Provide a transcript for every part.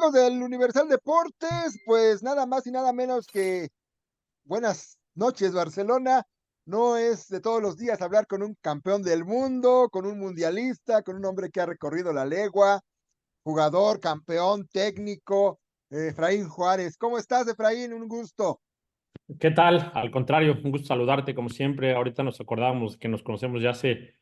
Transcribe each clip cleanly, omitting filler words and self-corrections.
amigos del Universal Deportes? Pues nada más y nada menos que buenas noches, Barcelona. No es de todos los días hablar con un campeón del mundo, con un mundialista, con un hombre que ha recorrido la legua, jugador, campeón, técnico, Efraín Juárez. ¿Cómo estás, Efraín? Un gusto. ¿Qué tal? Al contrario, un gusto saludarte como siempre. Ahorita nos acordábamos que nos conocemos ya hace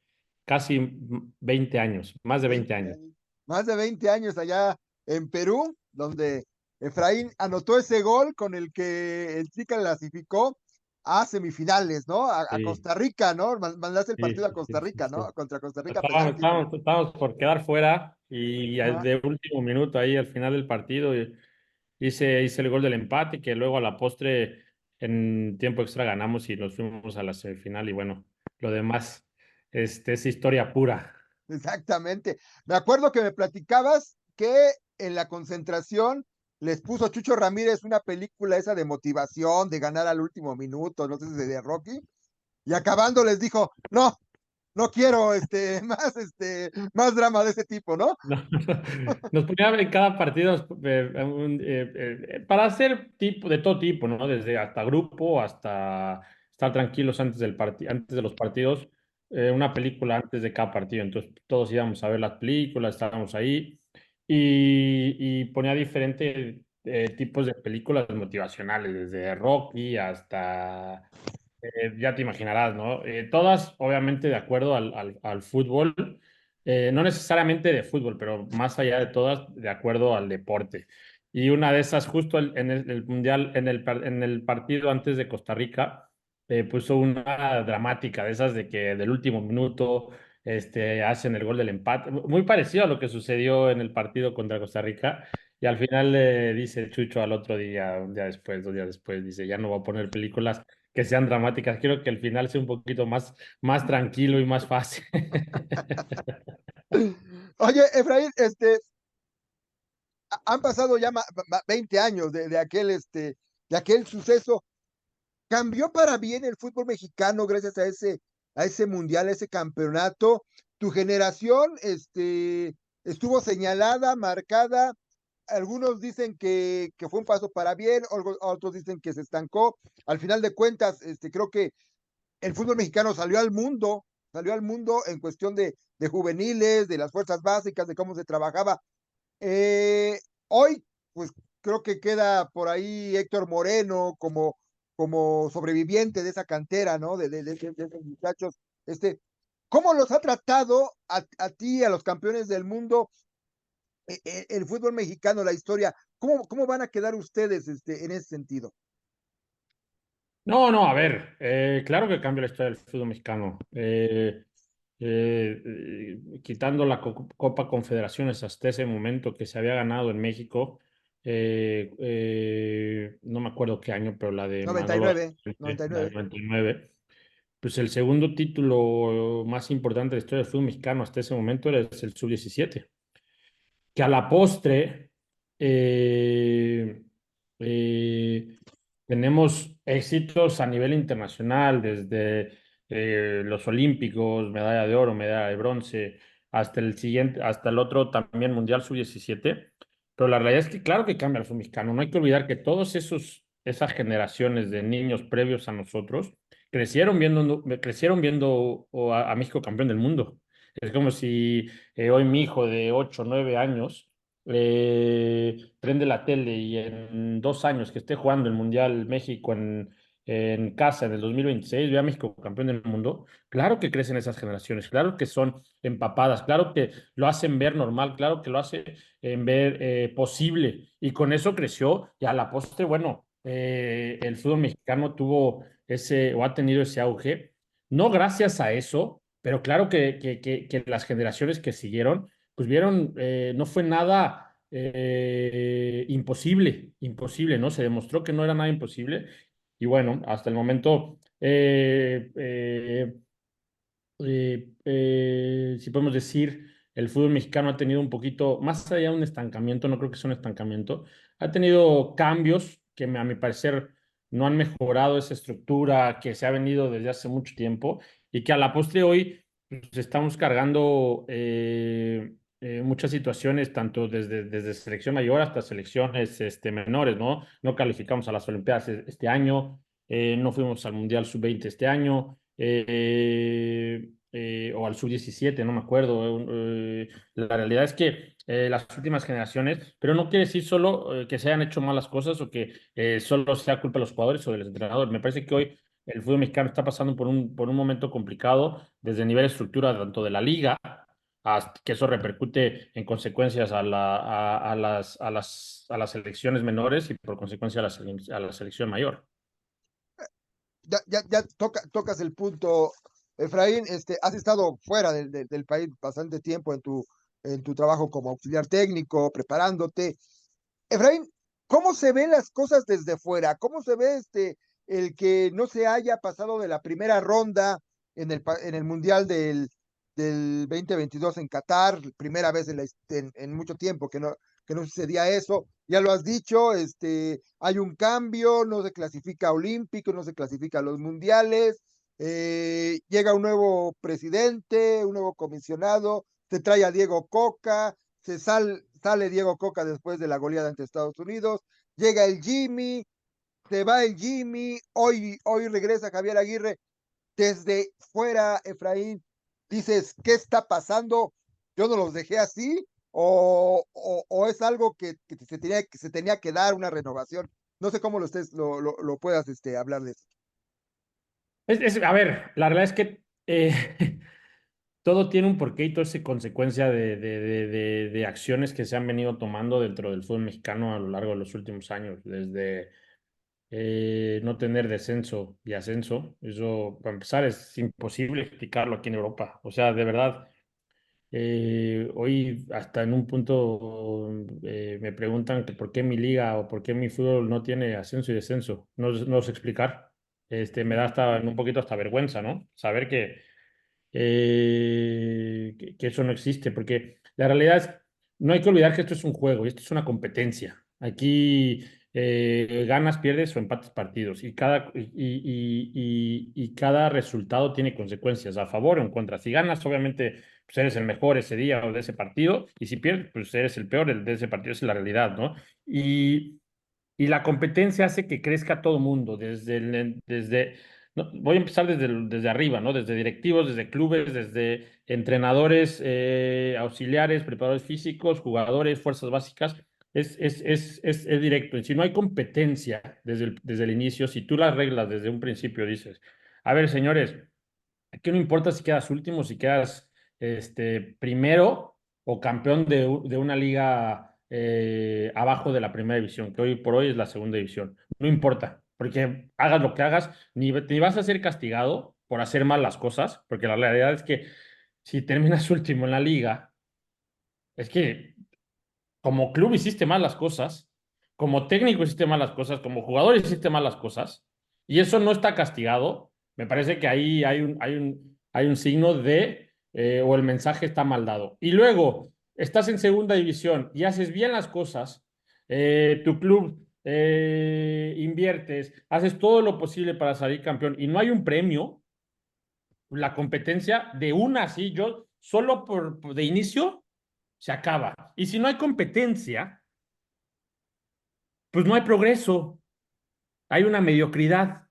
casi 20 años, más de 20 20 años. años. Más de 20 años allá en Perú, donde Efraín anotó ese gol con el que el Chica clasificó a semifinales, ¿no? A Sí, Costa Rica, ¿no? Mandaste el sí, partido a sí, Costa sí, Rica, ¿no? sí. Contra Costa Rica a Estábamos, penaltis. estábamos, estábamos por quedar fuera y Ajá. de último minuto ahí al final del partido hice el gol del empate que luego a la postre en tiempo extra ganamos y nos fuimos a la semifinal y bueno, lo demás es historia pura. Exactamente. Me acuerdo que me platicabas que en la concentración les puso Chucho Ramírez una película esa de motivación, de ganar al último minuto, no sé si de Rocky, y acabando les dijo, no, no quiero más drama de ese tipo, ¿no? No, nos ponían en cada partido para hacer tipo de todo tipo, ¿no? Desde hasta grupo hasta estar tranquilos antes de los partidos, una película antes de cada partido. Entonces todos íbamos a ver las películas, estábamos ahí y ponía diferentes tipos de películas motivacionales, desde Rocky hasta ya te imaginarás, ¿no? Todas, obviamente, de acuerdo al fútbol, no necesariamente de fútbol, pero más allá de todas, de acuerdo al deporte. Y una de esas, justo en el Mundial, en el partido antes de Costa Rica, puso una dramática, de esas de que del último minuto hacen el gol del empate, muy parecido a lo que sucedió en el partido contra Costa Rica. Y al final le dice Chucho al otro día, un día después, 2 días después, dice, ya no voy a poner películas que sean dramáticas. Quiero que el final sea un poquito más tranquilo y más fácil. Oye, Efraín, han pasado ya 20 años de aquel suceso. ¿Cambió para bien el fútbol mexicano gracias a ese mundial, a ese campeonato? Tu generación, estuvo señalada, marcada. Algunos dicen que fue un paso para bien, otros dicen que se estancó. Al final de cuentas, creo que el fútbol mexicano salió al mundo en cuestión de juveniles, de las fuerzas básicas, de cómo se trabajaba. Eh, Hoy, pues creo que queda por ahí Héctor Moreno como sobreviviente de esa cantera, ¿no? De esos muchachos. ¿Cómo los ha tratado a ti, a los campeones del mundo, el fútbol mexicano, la historia? ¿Cómo van a quedar ustedes en ese sentido? No, no, a ver, claro que cambia la historia del fútbol mexicano. Quitando la Copa Confederaciones hasta ese momento que se había ganado en México, no me acuerdo qué año, pero la de Noventa y Manolo, nueve, noventa y la de nueve. 99, pues el segundo título más importante de la historia del fútbol mexicano hasta ese momento era el Sub-17 que a la postre eh, eh, tenemos éxitos a nivel internacional, desde los Olímpicos, medalla de oro, medalla de bronce, hasta el siguiente, hasta el otro también Mundial Sub-17. Pero la realidad es que claro que cambia el fútbol mexicano. No hay que olvidar que esas generaciones de niños previos a nosotros crecieron viendo a México campeón del mundo. Es como si hoy mi hijo de 8 o 9 años prende la tele y en 2 años que esté jugando el Mundial México en casa en el 2026 ve a México campeón del mundo. Claro que crecen esas generaciones, claro que son empapadas, claro que lo hacen ver normal, claro que lo hace en ver posible. Y con eso creció y a la postre, bueno, el fútbol mexicano tuvo ese o ha tenido ese auge, no gracias a eso, pero claro que las generaciones que siguieron, pues vieron, no fue nada imposible, ¿no? Se demostró que no era nada imposible. Y bueno, hasta el momento, si podemos decir, el fútbol mexicano ha tenido un poquito, más allá de un estancamiento, no creo que sea un estancamiento, ha tenido cambios que a mi parecer no han mejorado esa estructura que se ha venido desde hace mucho tiempo y que a la postre hoy pues, estamos cargando muchas situaciones, tanto desde selección mayor hasta selecciones menores, ¿no? No calificamos a las Olimpiadas este año, no fuimos al Mundial Sub-20 este año, o al Sub-17, no me acuerdo. La realidad es que las últimas generaciones, pero no quiere decir solo que se hayan hecho malas cosas o que solo sea culpa de los jugadores o del entrenador. Me parece que hoy el fútbol mexicano está pasando por un momento complicado desde el nivel de estructura tanto de la liga, hasta que eso repercute en consecuencias a las selecciones menores y por consecuencia a la selección mayor. Ya tocas el punto, Efraín. Has estado fuera del país bastante tiempo en tu trabajo como auxiliar técnico, preparándote. Efraín, ¿cómo se ven las cosas desde fuera? ¿Cómo se ve el que no se haya pasado de la primera ronda en el Mundial del 2022 en Qatar? Primera vez en mucho tiempo que no sucedía eso. Ya lo has dicho, hay un cambio, no se clasifica a Olímpico, no se clasifica a los mundiales, llega un nuevo presidente, un nuevo comisionado, se trae a Diego Coca, sale Diego Coca después de la goleada ante Estados Unidos, llega el Jimmy, se va el Jimmy, hoy regresa Javier Aguirre. Desde fuera, Efraín, dices, ¿qué está pasando? ¿Yo no los dejé así? ¿O es algo que se tenía que dar una renovación? No sé cómo lo puedas hablar de eso. A ver, la realidad es que todo tiene un porqué y todo es consecuencia de acciones que se han venido tomando dentro del fútbol mexicano a lo largo de los últimos años, desde no tener descenso y ascenso. Eso, para empezar, es imposible explicarlo aquí en Europa. O sea, de verdad, hoy hasta en un punto me preguntan que por qué mi liga o por qué mi fútbol no tiene ascenso y descenso. No, no sé explicar. Me da hasta un poquito hasta vergüenza, ¿no? Saber que eso no existe, porque la realidad es, no hay que olvidar que esto es un juego y esto es una competencia. Aquí ganas, pierdes o empates partidos y cada resultado tiene consecuencias a favor o en contra. Si ganas, obviamente, pues eres el mejor ese día o de ese partido, y si pierdes, pues eres el peor de ese partido, esa es la realidad, ¿no? Y la competencia hace que crezca todo mundo, no, voy a empezar desde arriba, ¿no? Desde directivos, desde clubes, desde entrenadores, auxiliares, preparadores físicos, jugadores, fuerzas básicas. Es directo. Y si no hay competencia desde el inicio, si tú las reglas desde un principio dices, a ver, señores, aquí no importa si quedas último, si quedas primero o campeón de una liga abajo de la primera división, que hoy por hoy es la segunda división. No importa, porque hagas lo que hagas, ni vas a ser castigado por hacer mal las cosas, porque la realidad es que si terminas último en la liga, es que como club hiciste mal las cosas, como técnico hiciste mal las cosas, como jugador hiciste mal las cosas, y eso no está castigado. Me parece que ahí hay un signo o el mensaje está mal dado. Y luego, estás en segunda división y haces bien las cosas, tu club inviertes, haces todo lo posible para salir campeón y no hay un premio, la competencia de una, sí, yo solo de inicio se acaba. Y si no hay competencia, pues no hay progreso, hay una mediocridad.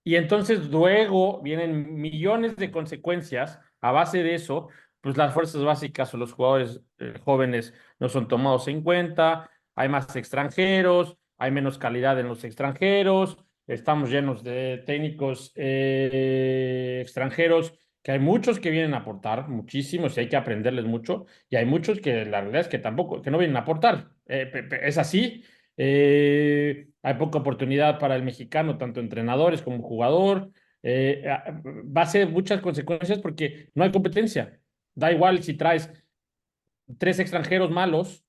Y entonces luego vienen millones de consecuencias a base de eso, pues las fuerzas básicas o los jugadores jóvenes no son tomados en cuenta, hay más extranjeros, hay menos calidad en los extranjeros, estamos llenos de técnicos extranjeros, que hay muchos que vienen a aportar, muchísimos, y hay que aprenderles mucho, y hay muchos que la verdad es que tampoco, que no vienen a aportar. Es así. Hay poca oportunidad para el mexicano, tanto entrenadores como jugador. Va a ser muchas consecuencias porque no hay competencia. Da igual si traes tres extranjeros malos,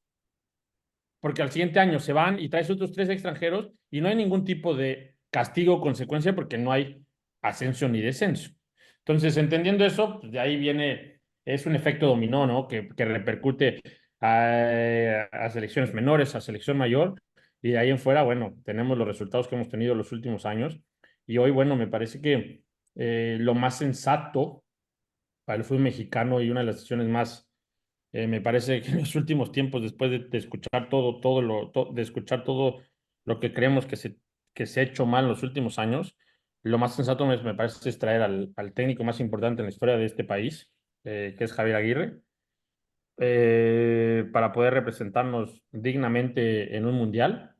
porque al siguiente año se van y traes otros tres extranjeros y no hay ningún tipo de castigo o consecuencia porque no hay ascenso ni descenso. Entonces, entendiendo eso, pues de ahí es un efecto dominó, ¿no? Que repercute a selecciones menores, a selección mayor, y de ahí en fuera, bueno, tenemos los resultados que hemos tenido los últimos años. Y hoy, bueno, me parece que lo más sensato para el fútbol mexicano y una de las decisiones más Me parece que en los últimos tiempos, después de escuchar de escuchar todo lo que creemos que se ha hecho mal en los últimos años, lo más sensato me parece es traer al técnico más importante en la historia de este país, que es Javier Aguirre, para poder representarnos dignamente en un mundial,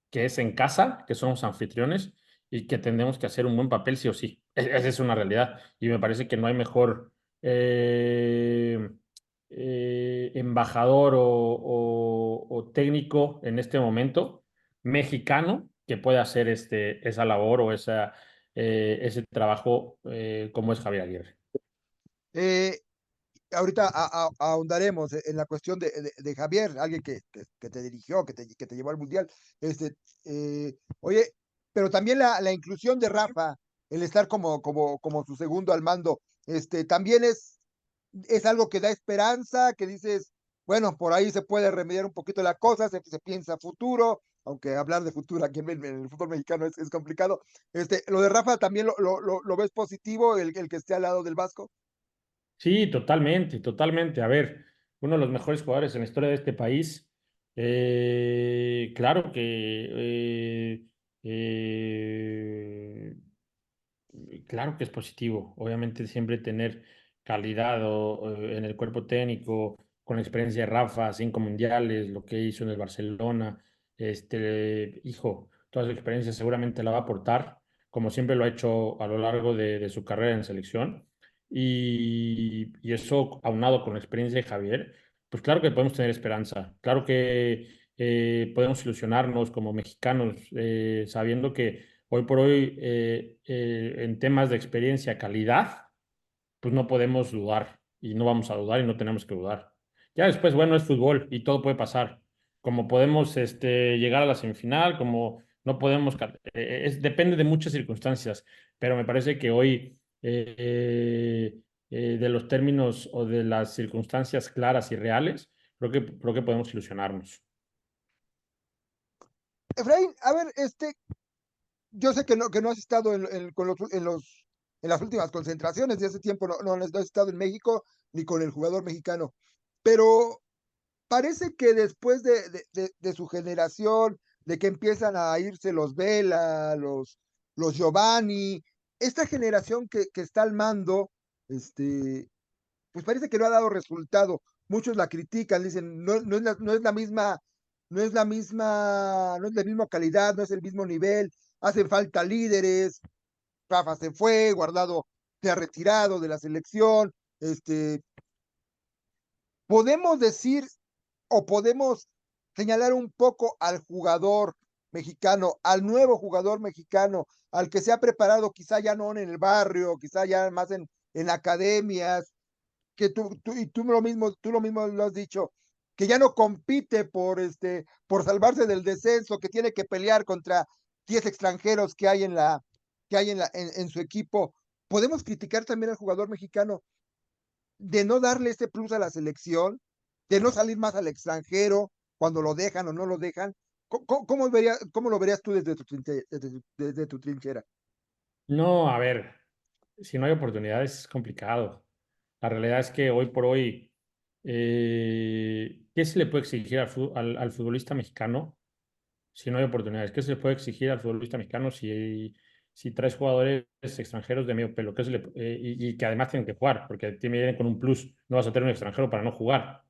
que es en casa, que somos anfitriones y que tenemos que hacer un buen papel sí o sí. Esa es una realidad. Y me parece que no hay mejor eh, embajador o técnico en este momento mexicano que pueda hacer esa labor o ese trabajo como es Javier Aguirre. Eh, ahorita ahondaremos en la cuestión de Javier, alguien que te dirigió, que te llevó al Mundial. Oye, pero también la inclusión de Rafa, el estar como su segundo al mando, también es algo que da esperanza, que dices, bueno, por ahí se puede remediar un poquito la cosa, se piensa futuro, aunque hablar de futuro aquí en el fútbol mexicano es complicado. Lo de Rafa también lo ves positivo, el que esté al lado del Vasco. Sí, totalmente, totalmente. A ver, uno de los mejores jugadores en la historia de este país. Claro que claro que es positivo. Obviamente siempre tener calidad en el cuerpo técnico, con la experiencia de Rafa, 5 mundiales, lo que hizo en el Barcelona, hijo, toda su experiencia seguramente la va a aportar, como siempre lo ha hecho a lo largo de su carrera en selección. Y eso aunado con la experiencia de Javier, pues claro que podemos tener esperanza, claro que podemos ilusionarnos como mexicanos, sabiendo que hoy por hoy, en temas de experiencia, calidad, pues no podemos dudar y no vamos a dudar y no tenemos que dudar. Ya después, bueno, es fútbol y todo puede pasar. Como podemos llegar a la semifinal, como no podemos, depende de muchas circunstancias, pero me parece que hoy, de los términos o de las circunstancias claras y reales, creo que podemos ilusionarnos. Efraín, a ver, yo sé que no has estado en las últimas concentraciones de hace tiempo, no has estado en México ni con el jugador mexicano, pero parece que después de su generación, de que empiezan a irse los Vela, los Giovanni, esta generación que está al mando, pues parece que no ha dado resultado. Muchos la critican, dicen, no es la misma, no es la misma calidad, no es el mismo nivel, hacen falta líderes, Rafa se fue, Guardado se ha retirado de la selección, podemos decir o podemos señalar un poco al jugador mexicano, al nuevo jugador mexicano, al que se ha preparado quizá ya no en el barrio, quizá ya más en academias, que tú lo mismo lo has dicho, que ya no compite por salvarse del descenso, que tiene que pelear contra 10 extranjeros que hay en su equipo. Podemos criticar también al jugador mexicano de no darle ese plus a la selección, de no salir más al extranjero cuando lo dejan o no lo dejan. ¿Cómo lo verías tú desde tu trinchera? No, a ver, si no hay oportunidades es complicado. La realidad es que hoy por hoy, ¿qué se le puede exigir al futbolista mexicano si no hay oportunidades? ¿Qué se le puede exigir al futbolista mexicano si traes jugadores extranjeros de medio pelo? Y que además tienen que jugar, porque vienen con un plus. No vas a tener un extranjero para no jugar.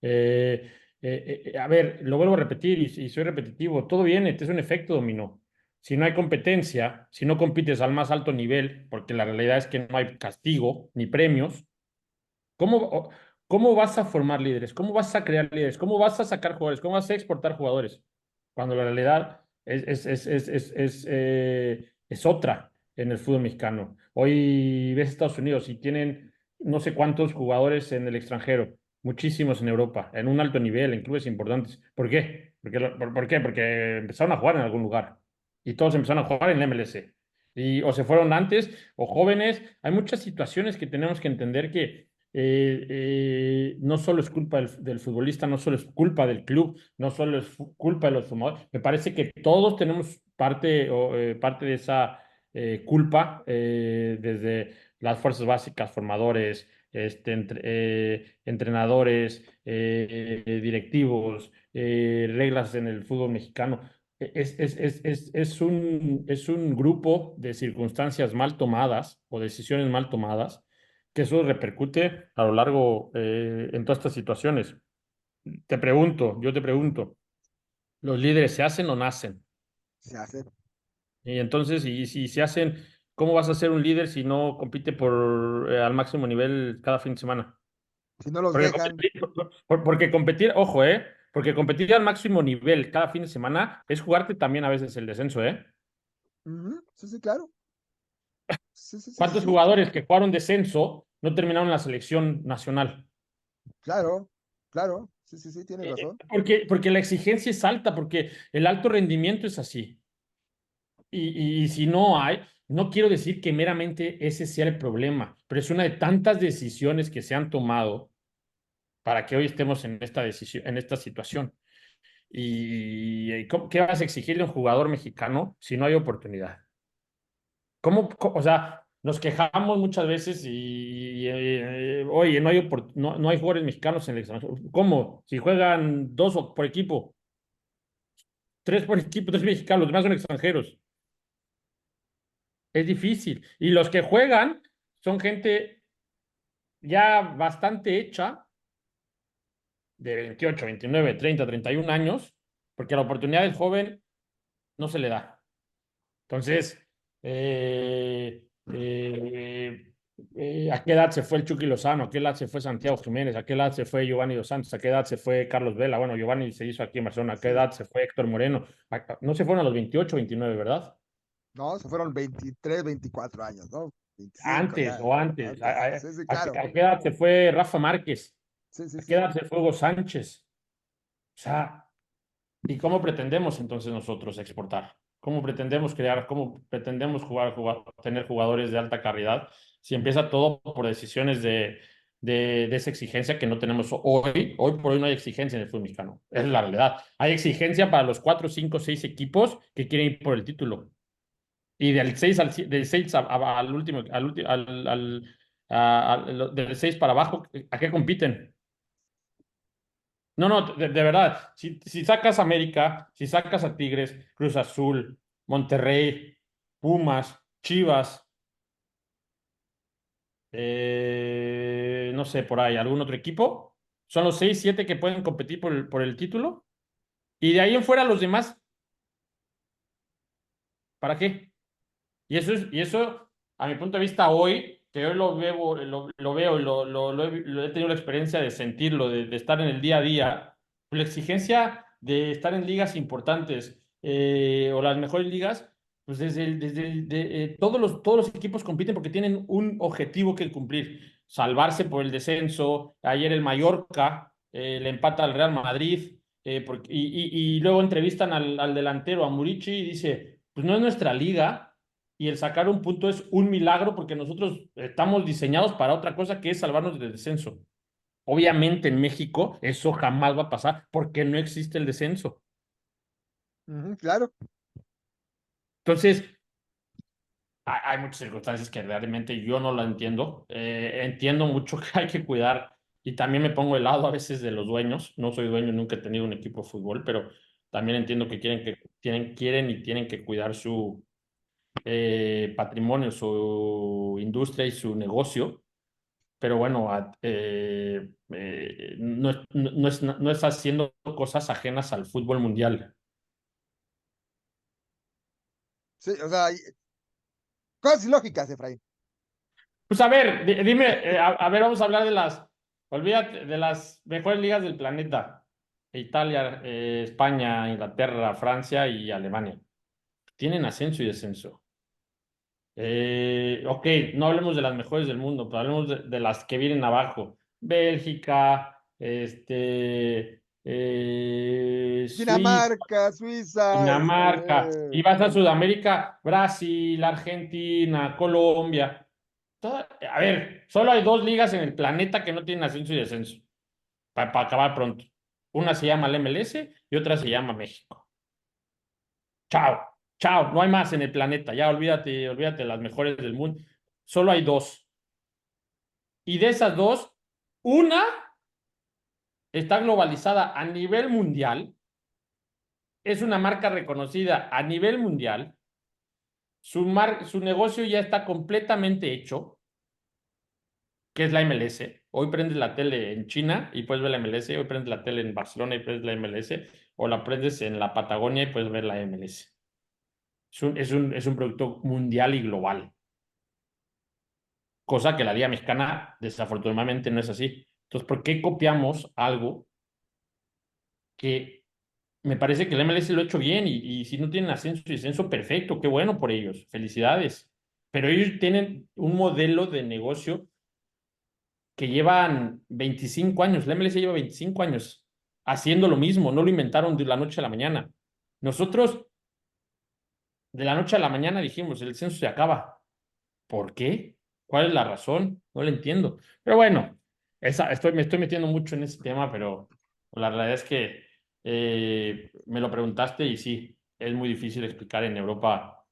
A ver, lo vuelvo a repetir y soy repetitivo. Todo viene, este es un efecto dominó. Si no hay competencia, si no compites al más alto nivel, porque la realidad es que no hay castigo ni premios, ¿cómo, cómo vas a formar líderes? ¿Cómo vas a crear líderes? ¿Cómo vas a sacar jugadores? ¿Cómo vas a exportar jugadores? Cuando la realidad es otra en el fútbol mexicano. Hoy ves Estados Unidos y tienen no sé cuántos jugadores en el extranjero, muchísimos en Europa, en un alto nivel, en clubes importantes. ¿Por qué? ¿Por qué? Porque empezaron a jugar en algún lugar y todos empezaron a jugar en la MLS. O se fueron antes o jóvenes. Hay muchas situaciones que tenemos que entender que no solo es culpa del futbolista, no solo es culpa del club, no solo es culpa de los fumadores. Me parece que todos tenemos parte de esa culpa, desde las fuerzas básicas, formadores, entrenadores, directivos, reglas en el fútbol mexicano. Es un grupo de circunstancias mal tomadas o decisiones mal tomadas que eso repercute a lo largo en todas estas situaciones. Yo te pregunto, ¿los líderes se hacen o nacen? Se hace. Y entonces, y si se hacen, ¿cómo vas a ser un líder si no compite al máximo nivel cada fin de semana? Si no los Porque dejan. competir, porque competir, ojo, porque competir al máximo nivel cada fin de semana es jugarte también a veces el descenso, ¿eh? Ujú, sí, sí, claro. Sí, sí, sí, sí, ¿Cuántos sí. jugadores que jugaron descenso no terminaron en la selección nacional? Claro, claro. Sí, sí, sí, tienes razón. Porque la exigencia es alta, porque el alto rendimiento es así. Y si no hay, no quiero decir que meramente ese sea el problema, pero es una de tantas decisiones que se han tomado para que hoy estemos en esta decisión, en esta situación. ¿Qué vas a exigirle a un jugador mexicano si no hay oportunidad? O sea, nos quejamos muchas veces oye, no hay jugadores mexicanos en el extranjero. ¿Cómo? Si juegan dos por equipo, tres por equipo, tres mexicanos, los demás son extranjeros. Es difícil. Y los que juegan son gente ya bastante hecha, de 28, 29, 30, 31 años, porque la oportunidad del joven no se le da. Entonces, ¿a qué edad se fue el Chucky Lozano? ¿A qué edad se fue Santiago Jiménez? ¿A qué edad se fue Giovanni Dos Santos? ¿A qué edad se fue Carlos Vela? Bueno, Giovanni se hizo aquí en Barcelona. ¿A qué Sí. edad se fue Héctor Moreno? No se fueron a los 28, 29, ¿verdad? No, se fueron 23, 24 años, ¿no? 25 Antes ya. o antes. Antes. Sí, sí, claro. ¿A qué edad se fue Rafa Márquez? Sí, sí, ¿A qué sí. edad se fue Hugo Sánchez? O sea, ¿y cómo pretendemos entonces nosotros exportar? ¿Cómo pretendemos crear, cómo pretendemos tener jugadores de alta calidad si empieza todo por decisiones de esa exigencia que no tenemos hoy? Hoy por hoy no hay exigencia en el fútbol mexicano. Es la realidad. Hay exigencia para los 4, 5, 6 equipos que quieren ir por el título. Y del 6 al último, del 6 para abajo, ¿a qué compiten? No, no, de verdad, si sacas América, si sacas a Tigres, Cruz Azul, Monterrey, Pumas, Chivas, no sé, por ahí, algún otro equipo, son los 6, 7 que pueden competir por el título, y de ahí en fuera los demás, ¿para qué? Y eso, a mi punto de vista, hoy, que hoy lo veo y he tenido la experiencia de sentirlo, de estar en el día a día, la exigencia de estar en ligas importantes o las mejores ligas, pues todos los equipos compiten porque tienen un objetivo que cumplir, salvarse por el descenso. Ayer el Mallorca le empata al Real Madrid y luego entrevistan al delantero, a Murici, y dice, pues no es nuestra liga y el sacar un punto es un milagro porque nosotros estamos diseñados para otra cosa que es salvarnos del descenso. Obviamente en México eso jamás va a pasar porque no existe el descenso. Ujú, claro. Entonces, hay muchas circunstancias que realmente yo no lo entiendo. Entiendo mucho que hay que cuidar y también me pongo del lado a veces de los dueños. No soy dueño, nunca he tenido un equipo de fútbol, pero también entiendo que quieren y tienen que cuidar su patrimonio, su industria y su negocio. Pero bueno, no es haciendo cosas ajenas al fútbol mundial. Sí, o sea, cosas lógicas, Efraín. Pues a ver, dime, a ver, vamos a hablar olvídate de las mejores ligas del planeta. Italia, España, Inglaterra, Francia y Alemania. Tienen ascenso y descenso. Ok, no hablemos de las mejores del mundo, pero hablemos de las que vienen abajo. Bélgica, Suiza, Dinamarca, Suiza, Dinamarca, y vas a Sudamérica, Brasil, Argentina, Colombia. A ver, solo hay dos ligas en el planeta que no tienen ascenso y descenso, para acabar pronto. Una se llama la MLS y otra se llama México. Chao, chao, no hay más en el planeta, ya olvídate, olvídate de las mejores del mundo. Solo hay dos. Y de esas dos, una está globalizada a nivel mundial, es una marca reconocida a nivel mundial, su negocio ya está completamente hecho, que es la MLS. Hoy prendes la tele en China y puedes ver la MLS, hoy prendes la tele en Barcelona y puedes ver la MLS, o la prendes en la Patagonia y puedes ver la MLS. Es un producto mundial y global, cosa que la Liga Mexicana desafortunadamente no es así. Entonces, ¿por qué copiamos algo que me parece que el MLS lo ha hecho bien y si no tienen ascenso y descenso, perfecto, qué bueno por ellos, felicidades. Pero ellos tienen un modelo de negocio que llevan 25 años, la MLS lleva 25 años haciendo lo mismo, no lo inventaron de la noche a la mañana. Nosotros de la noche a la mañana dijimos, el descenso se acaba. ¿Por qué? ¿Cuál es la razón? No lo entiendo. Pero bueno, me estoy metiendo mucho en ese tema, pero la realidad es que me lo preguntaste y sí, es muy difícil explicar en Europa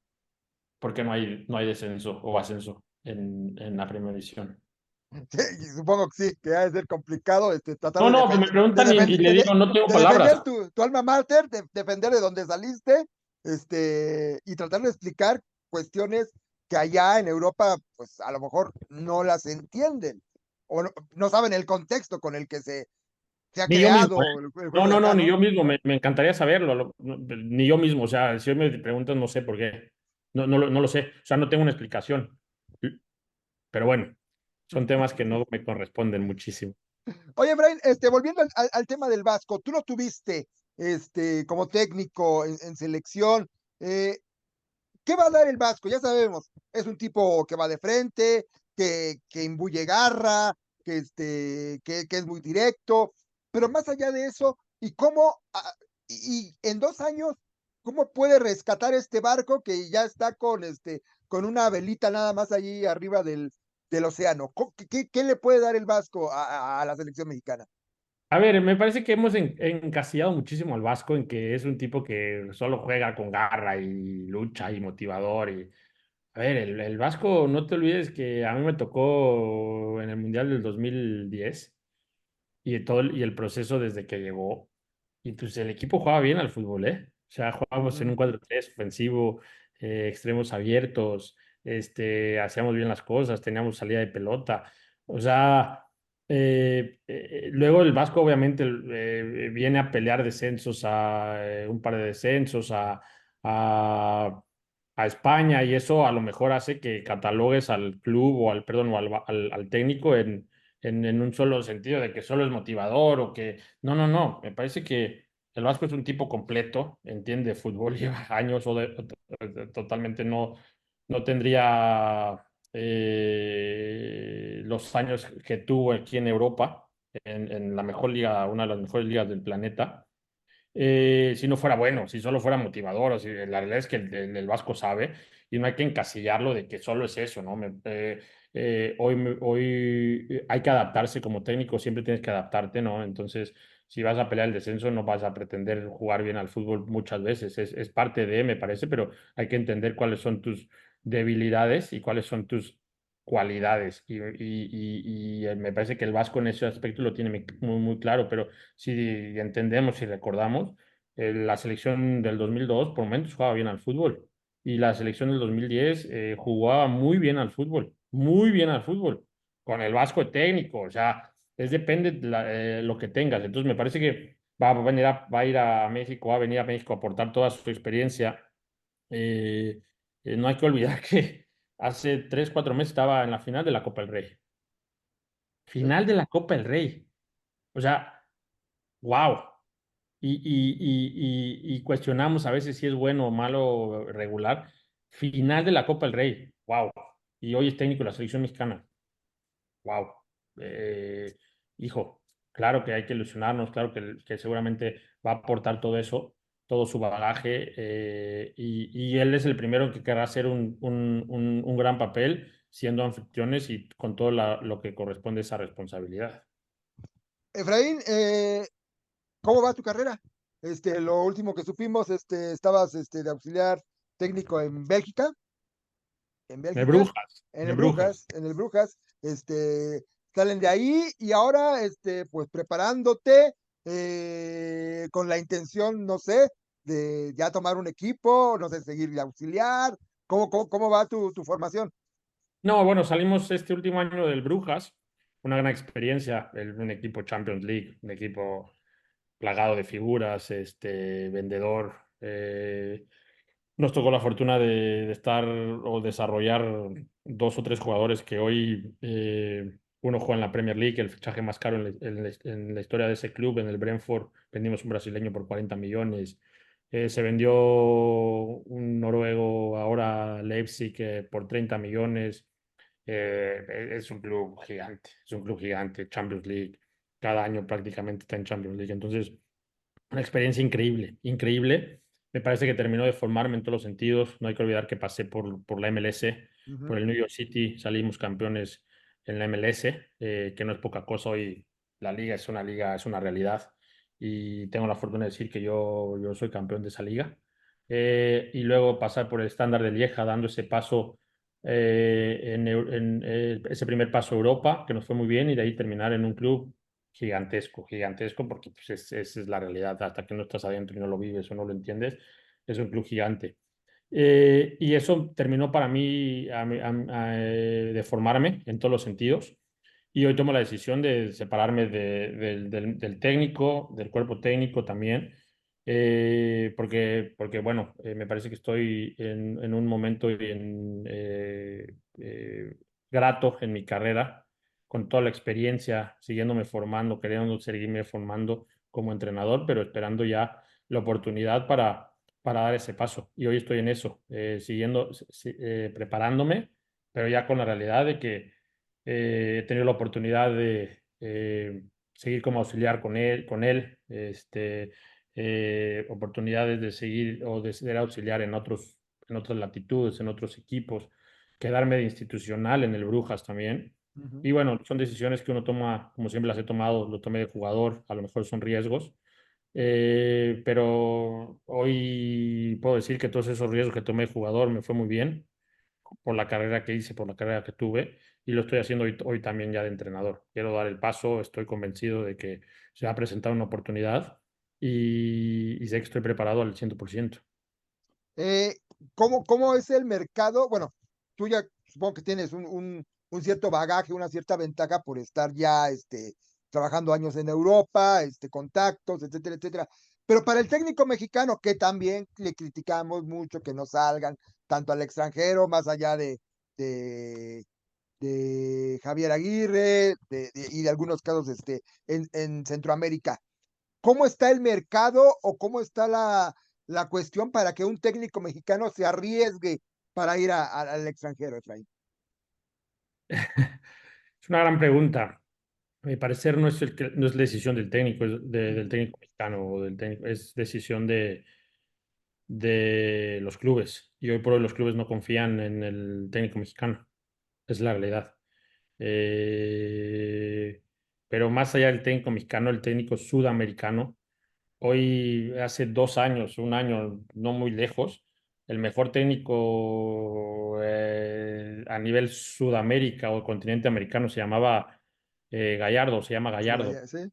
por qué no hay descenso o ascenso en la primera división. Sí, y supongo que sí, que ha de ser complicado tratar No, de no, pues me defender, preguntan y le digo, no tengo de defender palabras. tu alma mater, de defender de donde saliste, y tratar de explicar cuestiones que allá en Europa, pues a lo mejor no las entienden o no saben el contexto con el que se ha Ni yo mismo, creado ¿eh? el No, juego de no, no, acá, ni ¿no? yo mismo, me encantaría saberlo, ni yo mismo, o sea, si hoy me preguntan, no sé por qué, no lo sé, o sea, no tengo una explicación, pero bueno, son temas que no me corresponden muchísimo. Oye, Brian, volviendo al tema del Vasco, tú lo tuviste como técnico en selección. eh, ¿Qué va a dar el Vasco? Ya sabemos, es un tipo que va de frente, que imbuye garra, que es muy directo, pero más allá de eso, ¿y cómo, y en 2 años, cómo puede rescatar este barco que ya está con una velita nada más allí arriba del océano? ¿Qué le puede dar el Vasco a la selección mexicana? A ver, me parece que hemos encasillado muchísimo al Vasco en que es un tipo que solo juega con garra y lucha y motivador. A ver, el Vasco, no te olvides que a mí me tocó en el Mundial del 2010 y el proceso desde que llegó. Y pues el equipo jugaba bien al fútbol, ¿eh? O sea, jugábamos en un Ujú. 4-3 ofensivo, extremos abiertos, hacíamos bien las cosas, teníamos salida de pelota. O sea, luego el Vasco obviamente viene a pelear descensos, un par de descensos a España y eso a lo mejor hace que catalogues al club o perdón, o al técnico en un solo sentido de que solo es motivador o que no, no, no. Me parece que el Vasco es un tipo completo, entiende fútbol, lleva años totalmente no tendría los años que tuvo aquí en Europa, en la mejor liga, una de las mejores ligas del planeta. Si no fuera bueno, si solo fuera motivador, o si, la realidad es que el Vasco sabe y no hay que encasillarlo de que solo es eso, ¿no? Hoy hay que adaptarse como técnico, siempre tienes que adaptarte, ¿no? Entonces, si vas a pelear el descenso, no vas a pretender jugar bien al fútbol muchas veces, es parte de, me parece, pero hay que entender cuáles son tus debilidades y cuáles son tus cualidades. Y me parece que el Vasco en ese aspecto lo tiene muy, muy claro, pero si entendemos y recordamos, la selección del 2002 por momentos jugaba bien al fútbol y la selección del 2010 jugaba muy bien al fútbol, muy bien al fútbol, con el Vasco de técnico, o sea, depende de lo que tengas. Entonces me parece que va a ir a México, va a venir a México a aportar toda su experiencia. Eh, no hay que olvidar que hace 3, 4 meses estaba en la final de la Copa del Rey. Final de la Copa del Rey. O sea, wow. Y cuestionamos a veces si es bueno o malo regular. Final de la Copa del Rey, wow. Y hoy es técnico de la selección mexicana, wow. Eh, hijo, claro que hay que ilusionarnos, claro que seguramente va a aportar todo eso, todo su bagaje, y él es el primero en que querrá hacer un gran papel siendo anfitriones y con todo lo que corresponde a esa responsabilidad. Efraín, ¿cómo va tu carrera? Lo último que supimos, estabas de auxiliar técnico en De Bélgica, Brujas, de Brujas. En el Brujas, salen de ahí y ahora, pues preparándote con la intención, no sé, de ya tomar un equipo, no sé, seguir de auxiliar. ¿Cómo va tu formación? No, bueno, salimos este último año del Brujas, una gran experiencia, un equipo Champions League, un equipo plagado de figuras, vendedor. Nos tocó la fortuna de estar o desarrollar dos o tres jugadores que hoy uno juega en la Premier League, el fichaje más caro en la historia de ese club, en el Brentford, vendimos un brasileño por 40 millones. Se vendió un noruego ahora a Leipzig por 30 millones. Es un club gigante, es un club gigante, Champions League. Cada año prácticamente está en Champions League. Entonces, una experiencia increíble, increíble. Me parece que terminó de formarme en todos los sentidos. No hay que olvidar que pasé por la MLS, por Ujú. el New York City, salimos campeones en la MLS, que no es poca cosa hoy. La liga, es una realidad. Y tengo la fortuna de decir que yo soy campeón de esa liga. Y luego pasar por el estándar de Lieja, dando ese paso, ese primer paso a Europa, que nos fue muy bien, y de ahí terminar en un club gigantesco, gigantesco, porque pues, esa es la realidad. Hasta que no estás adentro y no lo vives o no lo entiendes, es un club gigante. Y eso terminó para mí de formarme en todos los sentidos. Y hoy tomo la decisión de separarme del técnico, del cuerpo técnico también, porque bueno, me parece que estoy en un momento grato en mi carrera, con toda la experiencia, siguiéndome formando, queriendo seguirme formando como entrenador, pero esperando ya la oportunidad para dar ese paso. Y hoy estoy en eso, preparándome, pero ya con la realidad de que he tenido la oportunidad de seguir como auxiliar con él, oportunidades de seguir o de ser auxiliar en otras latitudes, en otros equipos, quedarme de institucional en el Brujas también. Ujú. Y bueno, son decisiones que uno toma, como siempre las he tomado, lo tomé de jugador, a lo mejor son riesgos, pero hoy puedo decir que todos esos riesgos que tomé de jugador me fue muy bien por la carrera que hice, por la carrera que tuve, y lo estoy haciendo hoy también ya de entrenador. Quiero dar el paso, estoy convencido de que se va a presentar una oportunidad y sé que estoy preparado al 100%. Eh, ¿cómo es el mercado? Bueno, tú ya supongo que tienes un cierto bagaje, una cierta ventaja por estar ya trabajando años en Europa, contactos, etcétera, etcétera. Pero para el técnico mexicano, que también le criticamos mucho que no salgan tanto al extranjero, más allá de, de Javier Aguirre y de algunos casos en Centroamérica. ¿Cómo está el mercado o cómo está la cuestión para que un técnico mexicano se arriesgue para ir al extranjero, Efraín? Es una gran pregunta. A mi parecer no es decisión del técnico, del Ujú, técnico mexicano o del técnico, es decisión de los clubes. Y hoy por hoy los clubes no confían en el técnico mexicano. Es la realidad. Eh, pero más allá del técnico mexicano, el técnico sudamericano, hoy hace 2 años, un año no muy lejos, el mejor técnico a nivel Sudamérica o continente americano se llamaba Gallardo, se llama sí, Gallardo. sí.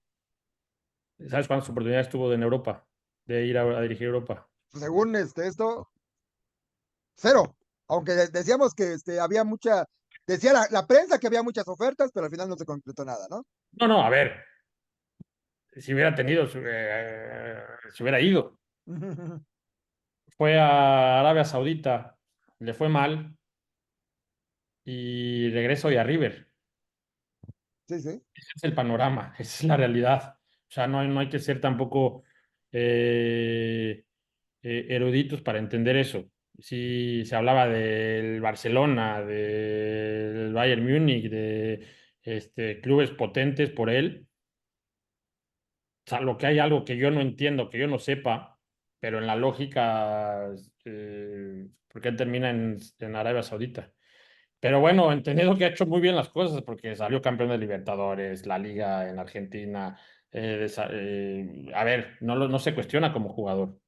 ¿Sabes cuántas oportunidades tuvo en Europa de ir a dirigir Europa? Según esto, cero. Aunque decíamos que había decía la prensa que había muchas ofertas, pero al final no se concretó nada, ¿no? No, no, a ver, si hubiera tenido, se hubiera ido. Fue a Arabia Saudita, le fue mal y regresa hoy a River. Sí, sí. Ese es el panorama, esa es la realidad. O sea, no hay que ser tampoco eh, eruditos para entender eso. Si se hablaba del Barcelona, del Bayern Múnich, de clubes potentes por él, salvo que hay algo que yo no entiendo, que yo no sepa, pero en la lógica, ¿por qué termina en Arabia Saudita? Pero bueno, entendiendo que ha hecho muy bien las cosas, porque salió campeón de Libertadores, la Liga en Argentina. A ver, no se cuestiona como jugador,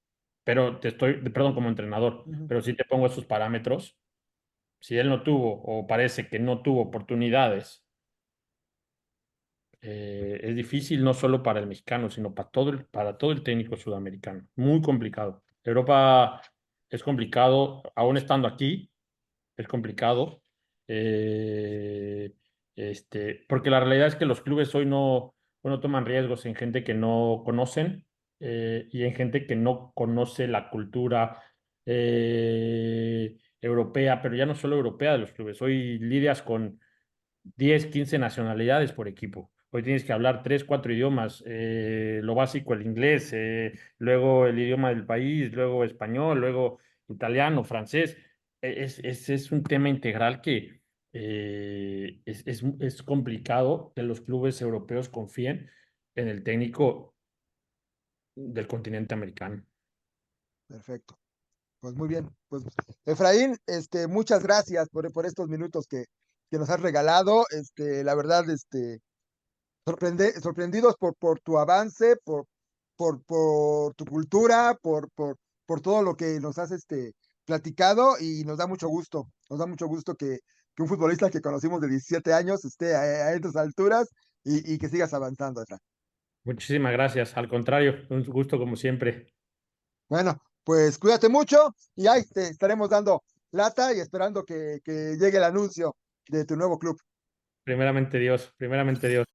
pero perdón, como entrenador, Ujú. pero sí te pongo esos parámetros. Si él no tuvo, o parece que no tuvo oportunidades Es difícil no solo para el mexicano, sino para todo el técnico sudamericano. Muy complicado. Europa es complicado, aún estando aquí, es complicado. Eh, Porque la realidad es que los clubes hoy no toman riesgos en gente que no conocen, y en gente que no conoce la cultura europea, pero ya no solo europea de los clubes. Hoy lidias con 10 15 nacionalidades por equipo. Hoy tienes que hablar 3 4 idiomas, lo básico, el inglés, luego el idioma del país, luego español, luego italiano, francés. Es un tema integral que es complicado que los clubes europeos confíen en el técnico del continente americano. Perfecto. Pues muy bien. Pues Efraín, muchas gracias por estos minutos que nos has regalado. La verdad, sorprendidos por tu avance, por tu cultura, por todo lo que nos has platicado y nos da mucho gusto. Nos da mucho gusto que un futbolista que conocimos de 17 años esté a estas alturas y que sigas avanzando, Efraín. Muchísimas gracias. Al contrario, un gusto como siempre. Bueno, pues cuídate mucho y ahí te estaremos dando lata y esperando que llegue el anuncio de tu nuevo club. Primeramente Dios, primeramente Dios.